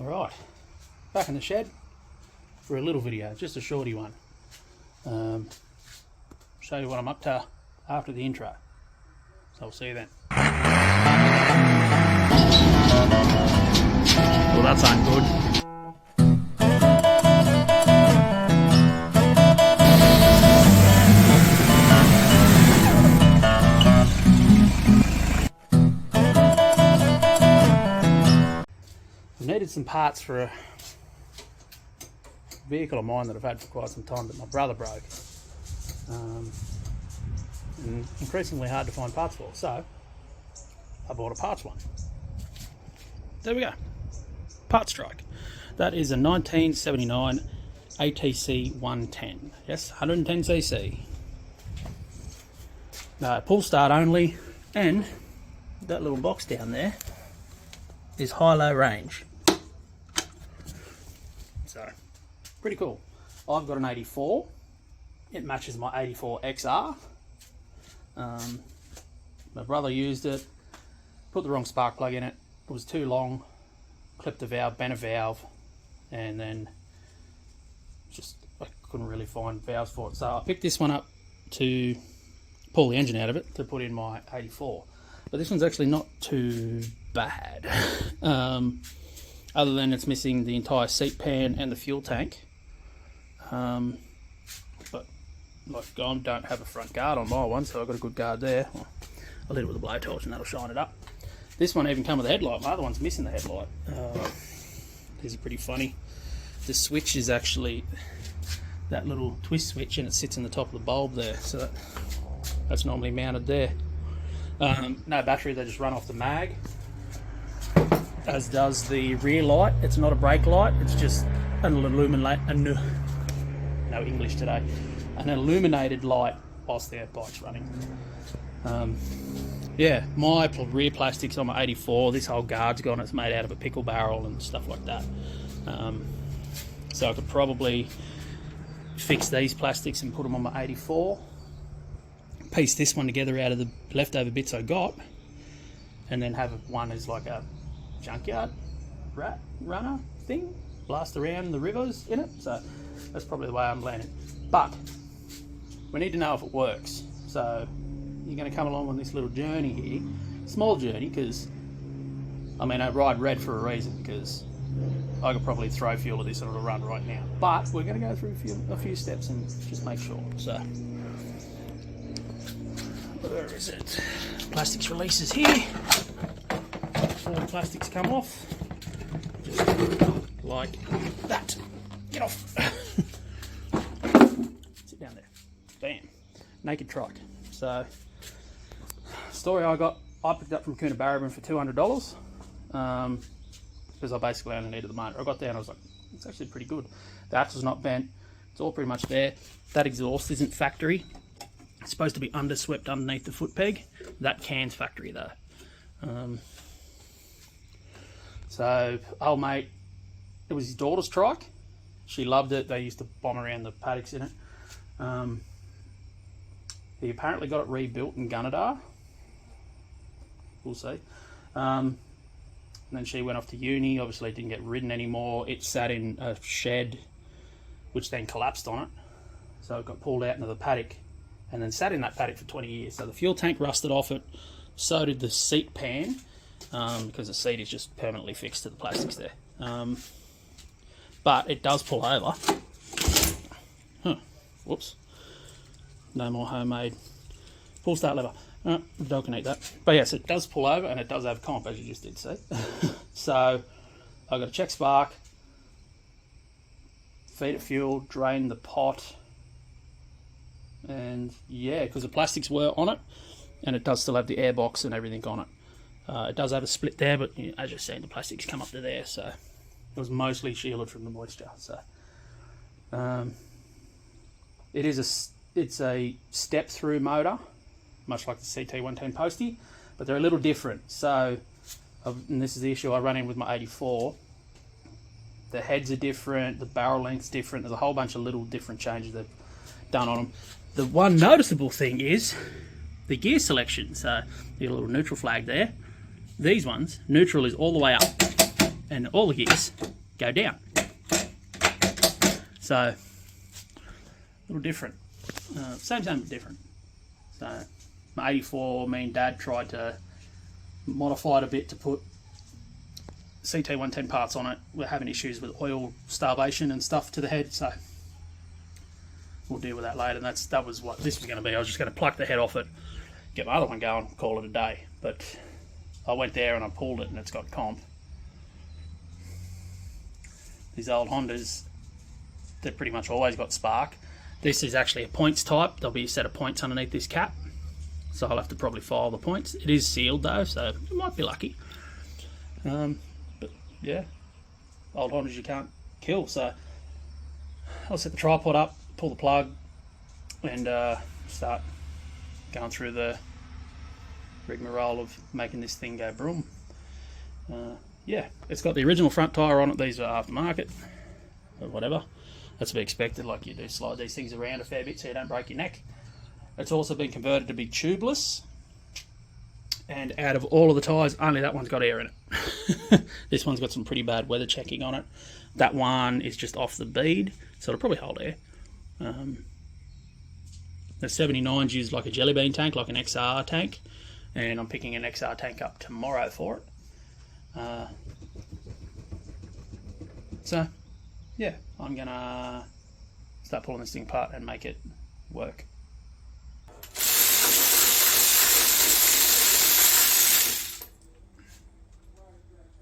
Alright, back in the shed for a little video, just a shorty one. Show you what I'm up to after the intro. So I'll see you then. Well, that sounds good. I needed some parts for a vehicle of mine that I've had for quite some time that my brother broke. And increasingly hard to find parts for, so I bought a parts one. There we go. Parts Trike. That is a 1979 ATC 110. Yes, 110cc. Pull start only, and that little box down there is high-low range. So, pretty cool. I've got an 84. It matches my 84 XR. My brother used it, put the wrong spark plug in it. It was too long, clipped a valve, bent a valve, and then just I couldn't really find valves for it. So I picked this one up to pull the engine out of it to put in my 84. But this one's actually not too bad. Other than it's missing the entire seat pan and the fuel tank. But like I don't have a front guard on my one, so I've got a good guard there. Well, I'll hit it with a blowtorch and that'll shine it up. This one even come with a headlight. My other one's missing the headlight. These are pretty funny. The switch is actually that little twist switch, and it sits in the top of the bulb there, so that's normally mounted there. No battery, they just run off the mag, as does the rear light. It's not a brake light, it's just an no English today, an illuminated light whilst the bike's running. Yeah, my rear plastics on my 84, this whole guard's gone. It's made out of a pickle barrel and stuff like that. So I could probably fix these plastics and put them on my 84, piece this one together out of the leftover bits I got, and then have one as like a junkyard rat runner thing, blast around the rivers in it. So that's probably the way I'm planning. But we need to know if it works. So you're going to come along on this little journey here, small journey, because I mean I ride red for a reason, because I could probably throw fuel at this and it'll run right now. But we're going to go through a few steps and just make sure. So where is it? Plastics releases here. All the plastics come off, just like that. Get off. Sit down there. Bam. Naked Trike. So, story I picked up from Coonabarabran for $200, because I basically only needed the motor. I got there and I was like, it's actually pretty good. The axle's not bent. It's all pretty much there. That exhaust isn't factory. It's supposed to be underswept underneath the foot peg. That can's factory though. So, old mate, it was his daughter's Trike. She loved it. They used to bomb around the paddocks in it. He apparently got it rebuilt in Gunnedah. We'll see. And then she went off to uni. Obviously, it didn't get ridden anymore. It sat in a shed, which then collapsed on it. So it got pulled out into the paddock, and then sat in that paddock for 20 years. So the fuel tank rusted off it. So did the seat pan, because the seat is just permanently fixed to the plastics there. But it does pull over. Whoops. No more homemade pull start lever. The dog can eat that. But yes, it does pull over, and it does have comp, as you just did see. So I've got to check spark, feed it fuel, drain the pot, and yeah, because the plastics were on it, and it does still have the airbox and everything on it. It does have a split there, but you know, as you've seen, the plastics come up to there, so it was mostly shielded from the moisture. So it's a step-through motor, much like the CT110 Postie, but they're a little different. So, and this is the issue I run in with my 84. The heads are different, the barrel length's different. There's a whole bunch of little different changes they've done on them. The one noticeable thing is the gear selection. So, you got a little neutral flag there. These ones, neutral is all the way up. and all the gears go down. So, a little different. Same, but different. So, my 84, me and Dad tried to modify it a bit to put CT110 parts on it. We're having issues with oil starvation and stuff to the head, so we'll deal with that later. And that was what this was going to be. I was just going to pluck the head off it, get my other one going, call it a day. But I went there and I pulled it and it's got comp. These old Hondas, they've pretty much always got spark. This is actually a points type. There'll be a set of points underneath this cap, so I'll have to probably file the points. It is sealed though, so you might be lucky. But yeah, old Hondas you can't kill. So I'll set the tripod up, pull the plug, and start going through the rigmarole of making this thing go broom. Yeah, it's got the original front tyre on it. These are aftermarket, or whatever. That's to be expected. Like, you do slide these things around a fair bit so you don't break your neck. It's also been converted to be tubeless, and out of all of the tyres, only that one's got air in it. This one's got some pretty bad weather checking on it. That one is just off the bead, so it'll probably hold air. The 79's used like a jelly bean tank, like an XR tank, and I'm picking an XR tank up tomorrow for it. So yeah, I'm gonna start pulling this thing apart and make it work.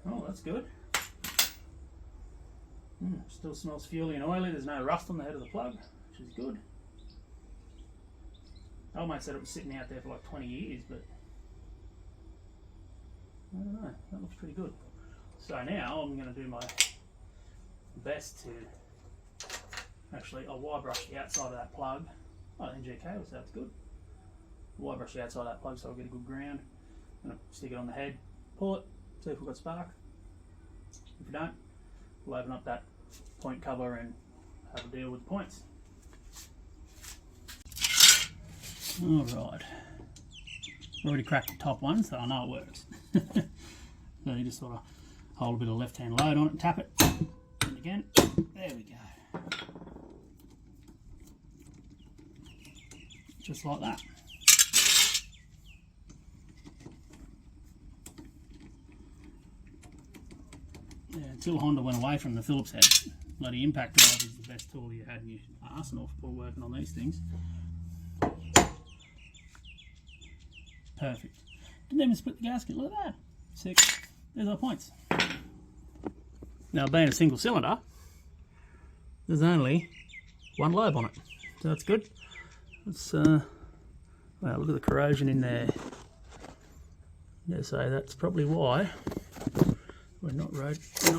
Oh, that's good. Still smells fuely and oily. There's no rust on the head of the plug, which is good. Old mate said it was sitting out there for like 20 years, but I don't know, that looks pretty good. So now I'm going to do my best to actually, I'll wire brush the outside of that plug. Oh, NG cable, so that's good. Wire brush the outside of that plug so I'll get a good ground. I'm going to stick it on the head, pull it, see if we've got spark. If we don't, we'll open up that point cover and have a deal with the points. Alright, already cracked the top one, so I know it works. So you just sort of hold a bit of left hand load on it, tap it, and again, there we go. Just like that. Yeah, until Honda went away from the Phillips head, bloody impact drive is the best tool you had in your arsenal for working on these things. Perfect. Didn't even split the gasket, look at that. Sick. There's our points. Now, being a single cylinder, there's only one lobe on it, so that's good. Let's well, look at the corrosion in there. Yeah, so that's probably why we're not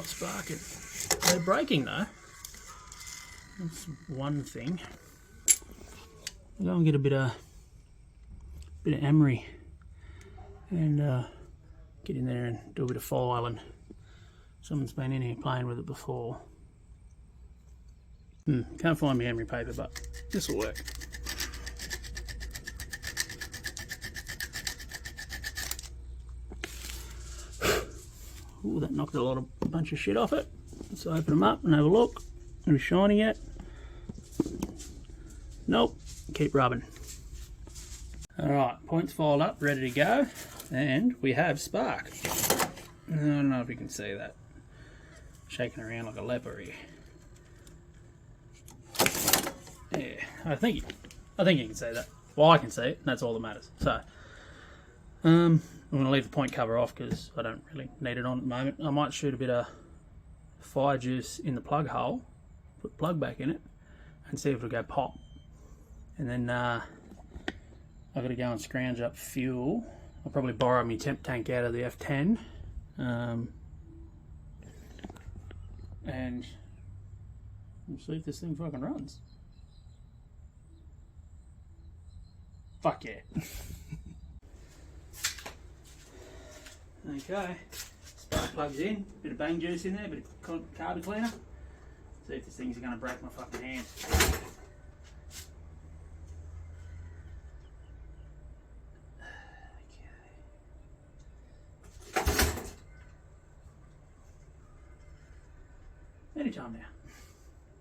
sparking. They're breaking though. That's one thing. I'll go and get a bit of emery and get in there and do a bit of filing. Someone's been in here playing with it before. Can't find my emery paper, but this will work. Ooh, that knocked a bunch of shit off it. Let's open them up and have a look. Are we shiny yet? Nope. Keep rubbing. Alright, points filed up, ready to go. And we have spark. I don't know if you can see that. Shaking around like a leper here. Yeah, I think you can see that. Well, I can see it, and that's all that matters. So, I'm going to leave the point cover off because I don't really need it on at the moment. I might shoot a bit of fire juice in the plug hole, put the plug back in it, and see if it'll go pop. And then I've got to go and scrounge up fuel. I'll probably borrow my temp tank out of the F10. And we'll see if this thing fucking runs. Fuck yeah. Okay, spark plugs in, bit of bang juice in there, bit of carby cleaner. See if this thing's going to break my fucking hand. Anytime now.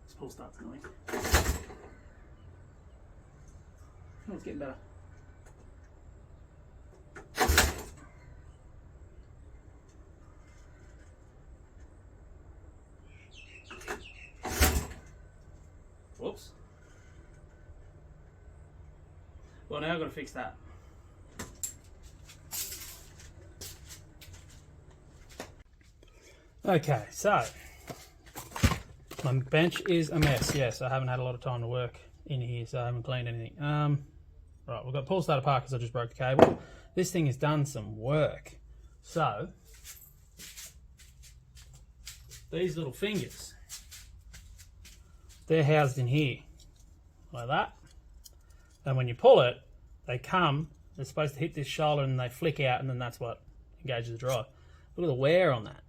This pull start's annoying. Oh, it's getting better. Whoops. Well, now I've got to fix that. Okay, so my bench is a mess. Yes, I haven't had a lot of time to work in here, so I haven't cleaned anything. Right, we've got pull starter apart because I just broke the cable. This thing has done some work. So these little fingers, they're housed in here like that, and when you pull it, they come, they're supposed to hit this shoulder and they flick out, and then that's what engages the drive. Look at the wear on that.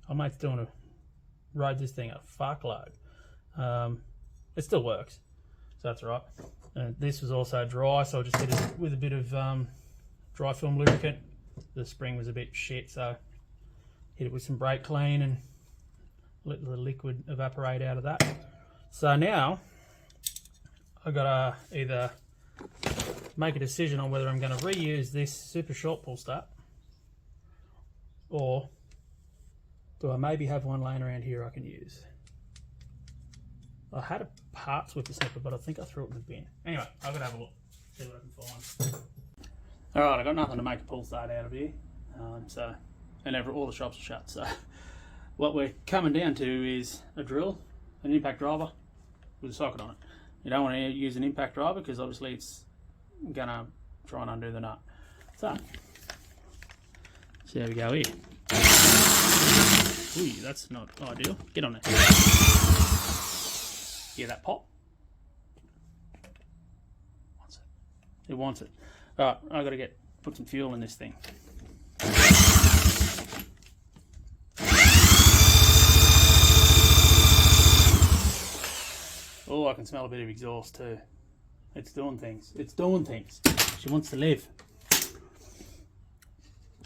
I might still want to ride this thing a fuckload. It still works, so that's right. And this was also dry, so I just hit it with a bit of dry film lubricant. The spring was a bit shit, so hit it with some brake clean and let the liquid evaporate out of that. So now I've got to either make a decision on whether I'm going to reuse this super short pull start, or do I maybe have one laying around here I can use. I had a parts with the snipper, but I think I threw it in the bin. Anyway, I've got to have a look, see what I can find. Alright, I've got nothing to make a pull start out of here. And all the shops are shut, so what we're coming down to is a drill, an impact driver with a socket on it. You don't want to use an impact driver because obviously it's going to try and undo the nut. So, see how we go here. Ooh, that's not ideal. Get on there. Hear that pop? Wants it. It wants it. Alright, I've got to put some fuel in this thing. Oh, I can smell a bit of exhaust too. It's doing things. It's doing things. She wants to live.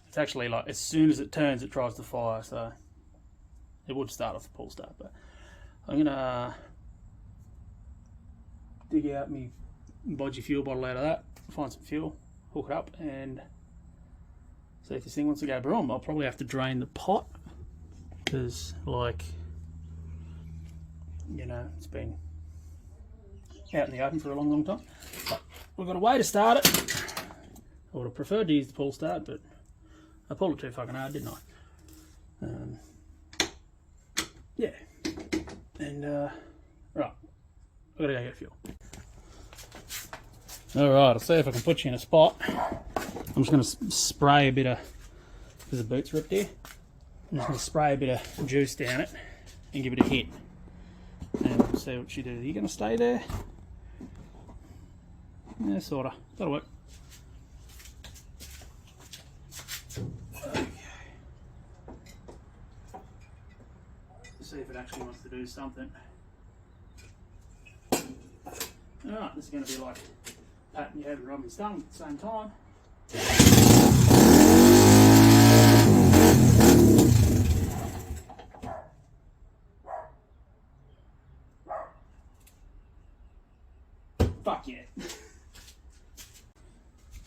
It's actually like, as soon as it turns, it tries to fire, so it would start off the pull start, but I'm gonna dig out my bodgy fuel bottle out of that, find some fuel, hook it up, and see if this thing wants to go boom. I'll probably have to drain the pot because, like, you know, it's been out in the open for a long time. But we've got a way to start it. I would have preferred to use the pull start, but I pulled it too fucking hard, didn't I? Yeah. And, right, I've got to go get fuel. Alright, I'll see if I can put you in a spot. I'm just going to spray a bit of, because the boot's ripped here, I'm just going to spray a bit of juice down it and give it a hit. And we'll see what she does. Are you going to stay there? Yeah, sort of. That'll work. Okay. See if it actually wants to do something. Alright, this is going to be like patting your head and rubbing your stomach at the same time. Fuck yeah.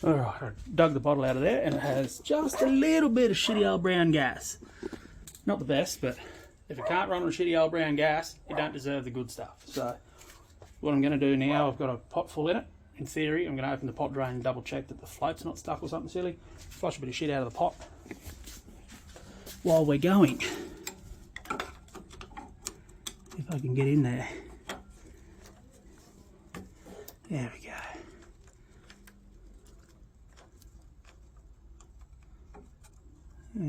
Alright, I dug the bottle out of there and it has just a little bit of shitty old brown gas. Not the best, but if it can't run on shitty old brown gas, it don't deserve the good stuff. So what I'm going to do now, I've got a pot full in it. In theory, I'm going to open the pot drain and double check that the float's not stuck or something silly. Flush a bit of shit out of the pot while we're going. If I can get in there. There we go.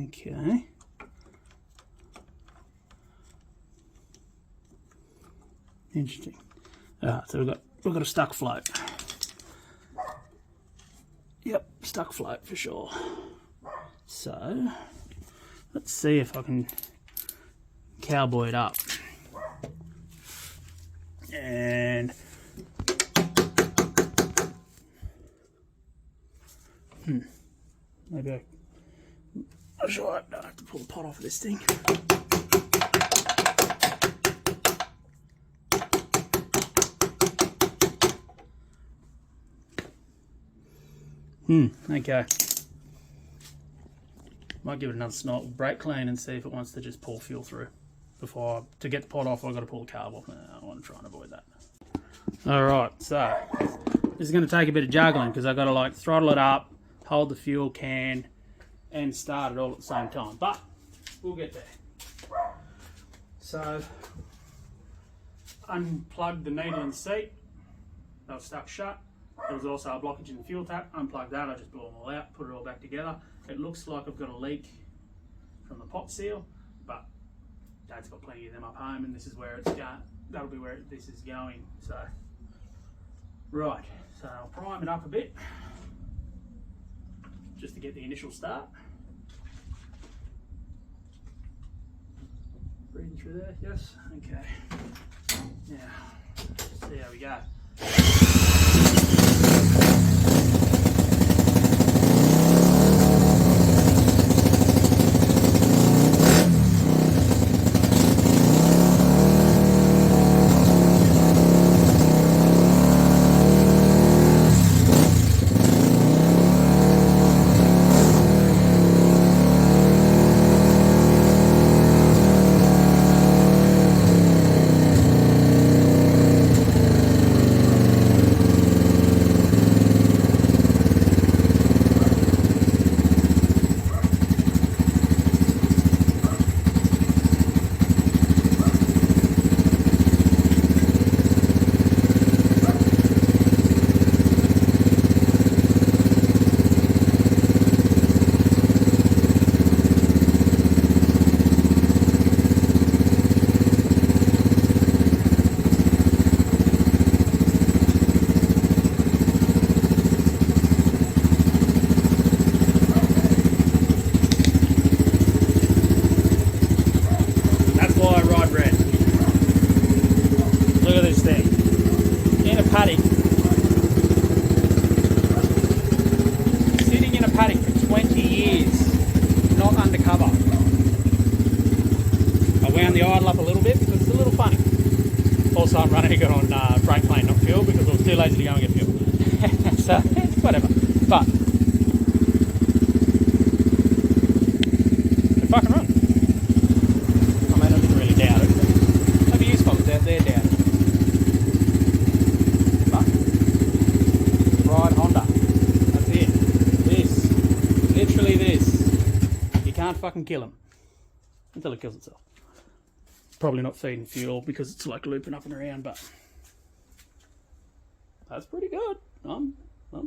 Okay. Interesting. Alright, so we've got a stuck float. Yep, stuck float for sure. So let's see if I can cowboy it up. And maybe I'm sure I don't have to pull the pot off of this thing. Okay. Might give it another snort with brake clean and see if it wants to just pour fuel through. To get the pot off, I've got to pull the carb off. I want to try and avoid that. Alright, so this is going to take a bit of juggling because I've got to like throttle it up, hold the fuel can, and start it all at the same time. But we'll get there. So, unplugged the needle and seat. They were stuck shut. There was also a blockage in the fuel tap. Unplugged that, I just blew them all out, put it all back together. It looks like I've got a leak from the pot seal, but Dad's got plenty of them up home, and this is where it's going. That'll be where this is going. So, right, so I'll prime it up a bit just to get the initial start. Breathing through there, yes, okay. Now, see how we go. Also, I'm running it on brake clean, not fuel, because I was too lazy to go and get fuel. So, whatever. But it fucking runs. I mean, I didn't really doubt it, but maybe you folks out there doubt it. But ride Honda. That's it. This. Literally this. You can't fucking kill him until it kills itself. Probably not feeding fuel because it's like looping up and around, but that's pretty good. I'm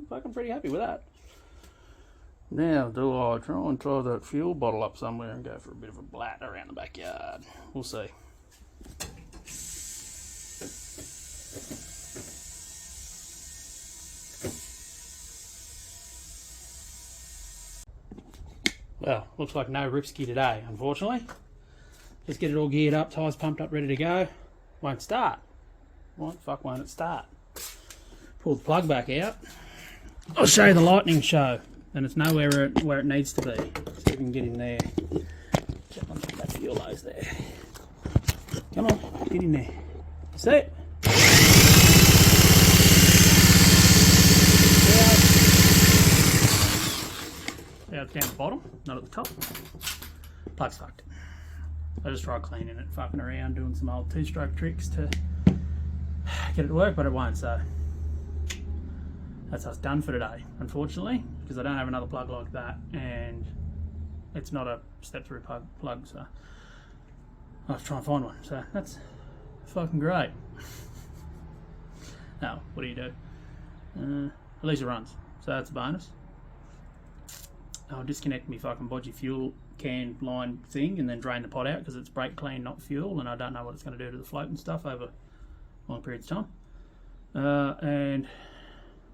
fucking pretty happy with that. Now, do I try and tie that fuel bottle up somewhere and go for a bit of a blat around the backyard? We'll see. Well, looks like no ripski today, unfortunately. Just get it all geared up, tyres pumped up, ready to go. Won't start. Why the fuck won't it start? Pull the plug back out. I'll show you the lightning show. And it's nowhere where it needs to be. So we can get in there. Jump on that fuel hose there. Come on, get in there. See it? Yeah, it's down the bottom, not at the top. Plug's fucked. I just tried cleaning it, fucking around, doing some old two-stroke tricks to get it to work, but it won't, so that's us done for today, unfortunately, because I don't have another plug like that, and it's not a step-through plug, so I'll have to try and find one. So that's fucking great. Now, what do you do? At least it runs, so that's a bonus. I'll disconnect my fucking bodgy fuel can line thing and then drain the pot out because it's brake clean, not fuel, and I don't know what it's going to do to the float and stuff over long periods of time. And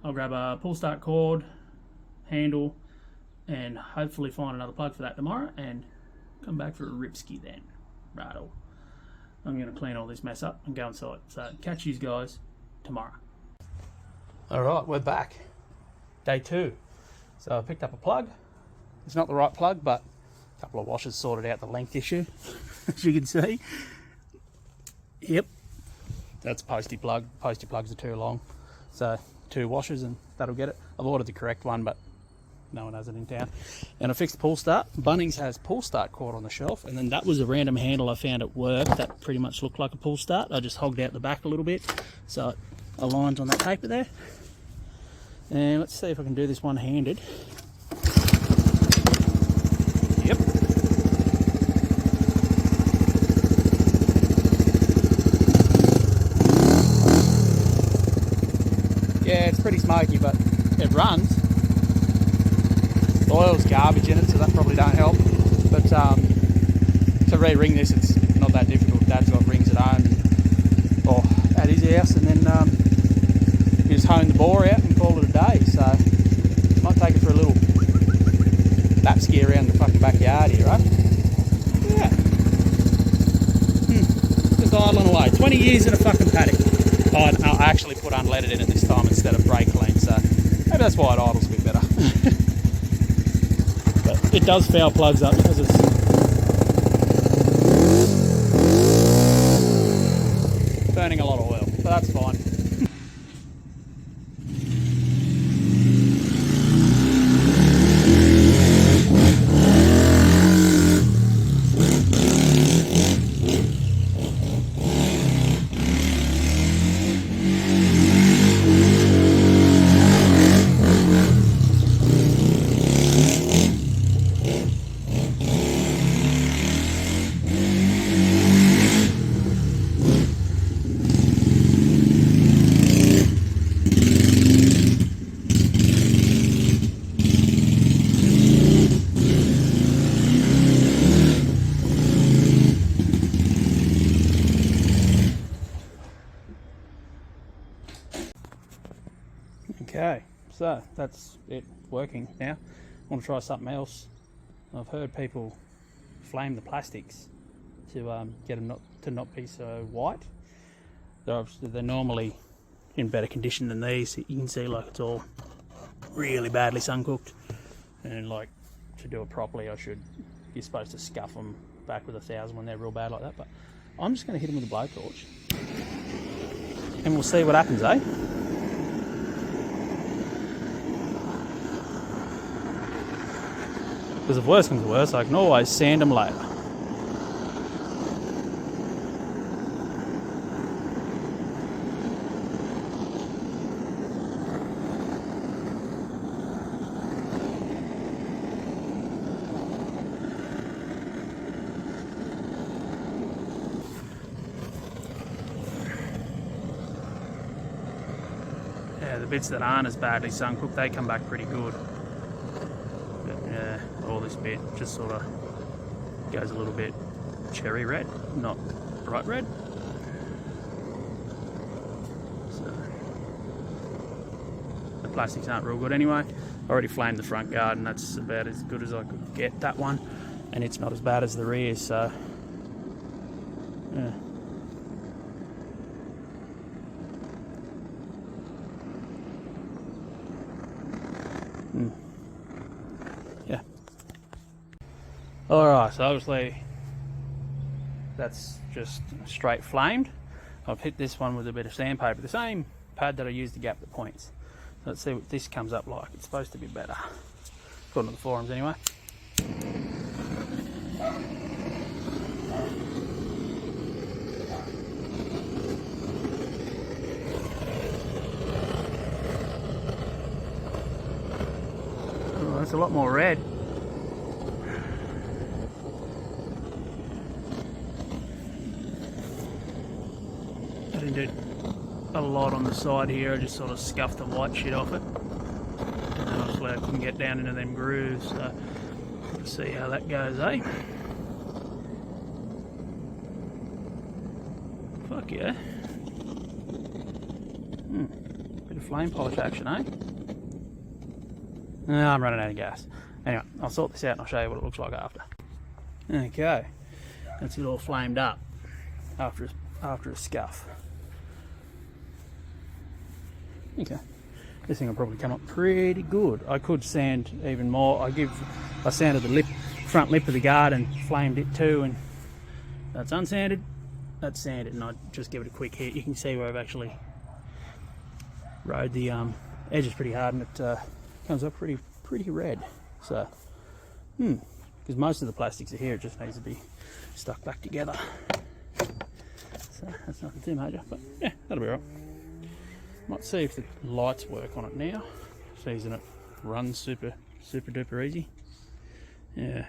I'll grab a pull start cord, handle, and hopefully find another plug for that tomorrow and come back for a ripski then. Righto. I'm going to clean all this mess up and go inside. So catch you guys tomorrow. Alright, we're back. Day 2. So I picked up a plug. It's not the right plug, but a couple of washers sorted out the length issue, as you can see. Yep, that's a postie plug. Postie plugs are too long, so 2 washers and that'll get it. I've ordered the correct one, but no one has it in town. And I fixed the pull start. Bunnings has pull start cord on the shelf, and then that was a random handle I found at work that pretty much looked like a pull start. I just hogged out the back a little bit so it aligns on that paper there. And let's see if I can do this one-handed. Yep. Yeah, it's pretty smoky, but it runs. The oil's garbage in it, so that probably don't help. But to re-ring this, it's not that difficult. Dad's got rings at home, or at his house, and then you just hone the bore out and call it a day. So might take it for a little lap ski around the fucking backyard here, right? Yeah. Just idling away. 20 years in a fucking paddock. I actually put unleaded in it this time instead of brake clean, so maybe that's why it idles a bit better. But it does foul plugs up because it's burning a lot of oil, but that's fine. Okay, so that's it working now. I want to try something else. I've heard people flame the plastics to get them not be so white. They're normally in better condition than these. You can see like it's all really badly sun cooked, and like to do it properly, you're supposed to scuff them back with 1,000 when they're real bad like that. But I'm just going to hit them with a blowtorch, and we'll see what happens, eh? Because if worse comes to worse, I can always sand them later. Yeah, the bits that aren't as badly sun cooked, they come back pretty good. Yeah, all this bit just sort of goes a little bit cherry red, not bright red. So the plastics aren't real good anyway. I already flamed the front guard, and that's about as good as I could get that one, and it's not as bad as the rear, so yeah. Yeah. Alright, so obviously that's just straight flamed. I've hit this one with a bit of sandpaper, the same pad that I used to gap the points. So let's see what this comes up like. It's supposed to be better, according to the forums anyway. Oh, that's a lot more red. I didn't do a lot on the side here. I just sort of scuffed the white shit off it, and then obviously I couldn't get down into them grooves, so let's see how that goes, eh? Fuck yeah. Bit of flame polish action, eh? No, I'm running out of gas. Anyway, I'll sort this out and I'll show you what it looks like after. Okay, that's it all flamed up after a scuff. Okay, this thing will probably come up pretty good. I could sand even more. I sanded the front lip of the guard and flamed it too, and that's unsanded, that's sanded, and I just give it a quick hit. You can see where I've actually rode the edges pretty hard, and it comes up pretty pretty red. So, because most of the plastics are here, it just needs to be stuck back together. So that's nothing too major, but yeah, that'll be all right. Might see if the lights work on it now. Seeing it runs super duper easy. Yeah.